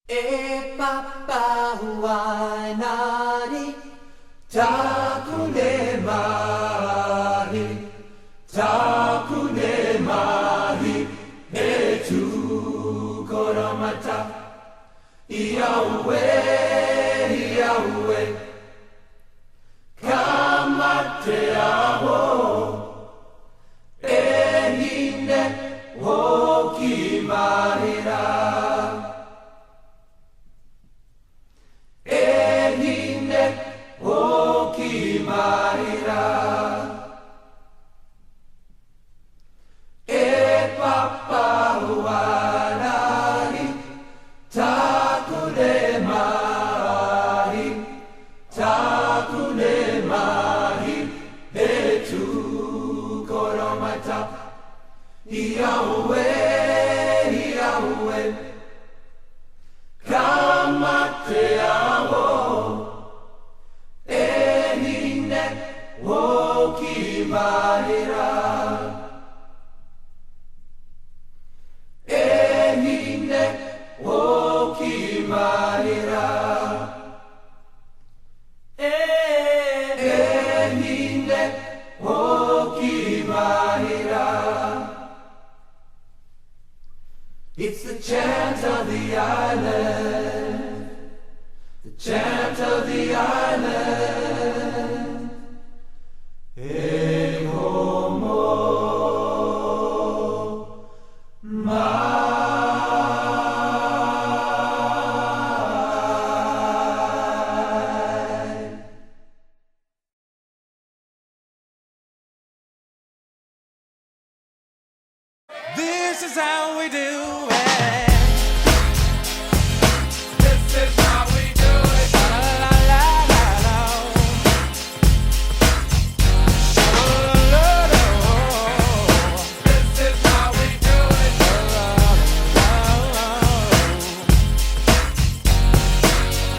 E papa huanari takune mahi e tu koromata Yahweh kamate aho ehine hokimarira Yahweh, kamate aho, ehine hokimarira, ehine hokimarira, ehine hokimarira. It's the chant of the island, the chant of the island. Hey, homo, This is how we do it. This is how we do it. La la la la la. La la la. This is how we do it.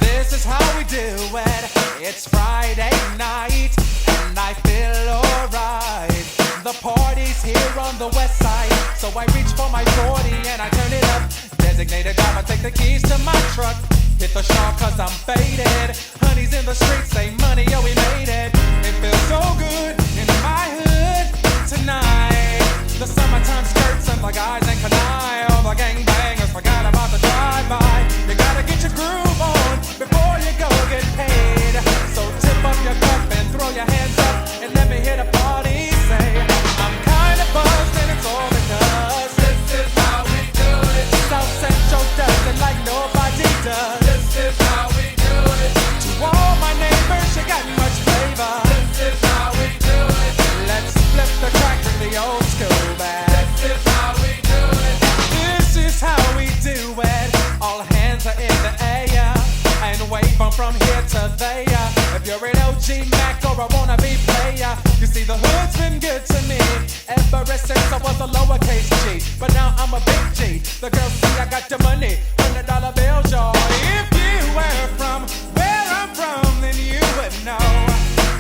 This is how we do it. It's Friday night and I feel alright. The party's here on the west side, so I reach for my 40 and I turn it up. Designated driver, take the keys to my truck. Hit the shop cause I'm faded. Honey's in the streets, say money, oh we made it. It feels so good in my hood tonight. The summertime skirts and the guys ain't canine. All the gangbangers forgot about the drive-by. You gotta get your groove on before you go get paid. So tip up your cup and throw your hands up and let me hear the party say, I'm kinda buzzed and it's all because This is how we do it. South Central does it like nobody does. This is how we do it. To all my neighbors, you got much flavor. This is how we do it. Let's flip the track, bring the old school back. This is how we do it. This is how we do it. All hands are in the air and wave from here to there. If you're an OG Mac or a wannabe player, you see the hood's been good to me ever since I was a lowercase G. But now I'm a big G. The girls see I got the money, $100 bills, y'all. If you were from where I'm from, then you would know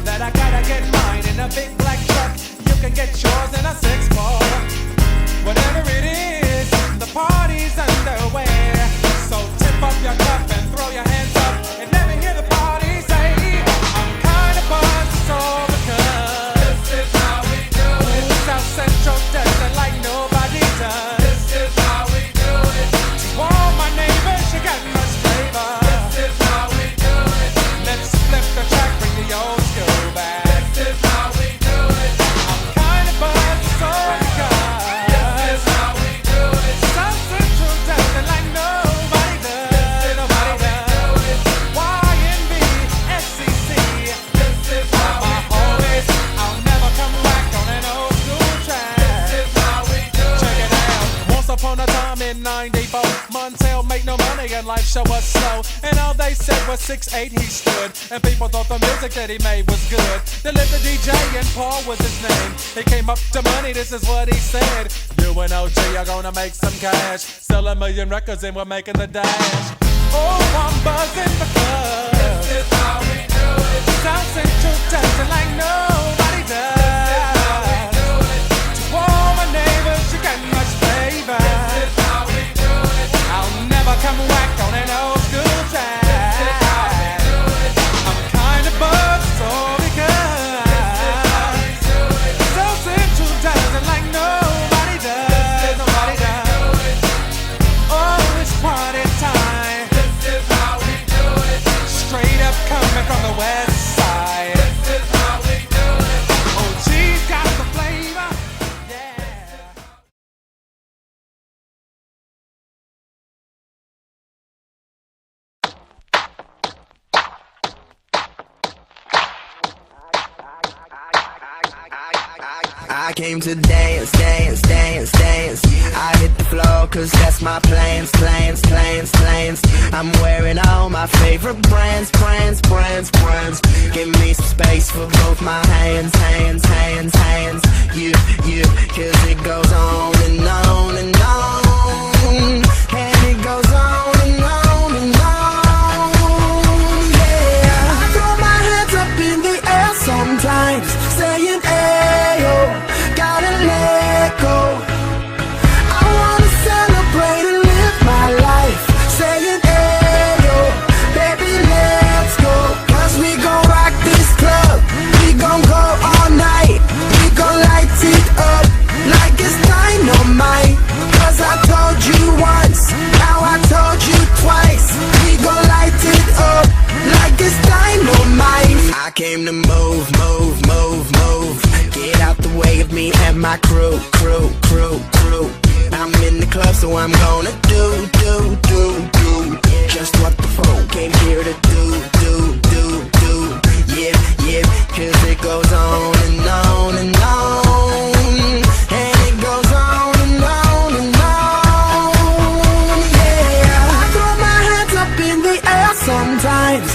that I gotta get mine in a big black truck. You can get yours in a 6-4. Whatever it is, the party's underway. So tip up your cup and throw your hands up and let me hear the party say, I'm kinda buzzed, it's all because This is how we do it. South Central does it like nobody does. This is how we do it. To all my neighbors, you got much flavor. This is how we do it. Let's flip the track, bring the old school back. This is how we do it. I'm kinda buzzed, it's all because This is how we do it. South Central does it like nobody does. Nobody does. YNB, SCC. This is how we My do it. homies, I'll never come back on an old school track. This is how we do Check it. it out. Once upon a time in '94, Montel made no money and life show was slow. And all they said was 6'8" he stood. And people thought the music that he made was good. They lived the DJ and Paul was his name. He came up to money, this is what he said. You and OG are gonna make some cash. Sell 1,000,000 records and we're making the dash. Oh, I'm buzzing because This is how we do it. South Central does it like nobody does. Do it. To all my neighbors, you got much flavor. This is how we do it. I'll never come whack on an came to dance, dance, dance, dance. I hit the floor cause that's my plans, plans, plans, plans. I'm wearing all my favorite brands, brands, brands, brands. Give me some space for both my hands, hands, hands, hands. You, cause it goes on and on and on. And it goes on and on and on. Yeah, I throw my hands up in the air sometimes, saying, ayo, gotta let go. I wanna celebrate and live my life, saying, ayo, baby, let's go. Cause we gon' rock this club, we gon' go all night. We gon' light it up like it's dynamite. Cause I told you once, now I told you twice. We gon' light it up like it's dynamite. I came to move, move, move, move. Get out the way of me and my crew, crew, crew, crew. I'm in the club, so I'm gonna do just what the folk came here to do. Yeah, yeah, cause it goes on and on and on. And it goes on and on and on. Yeah, I throw my hands up in the air sometimes,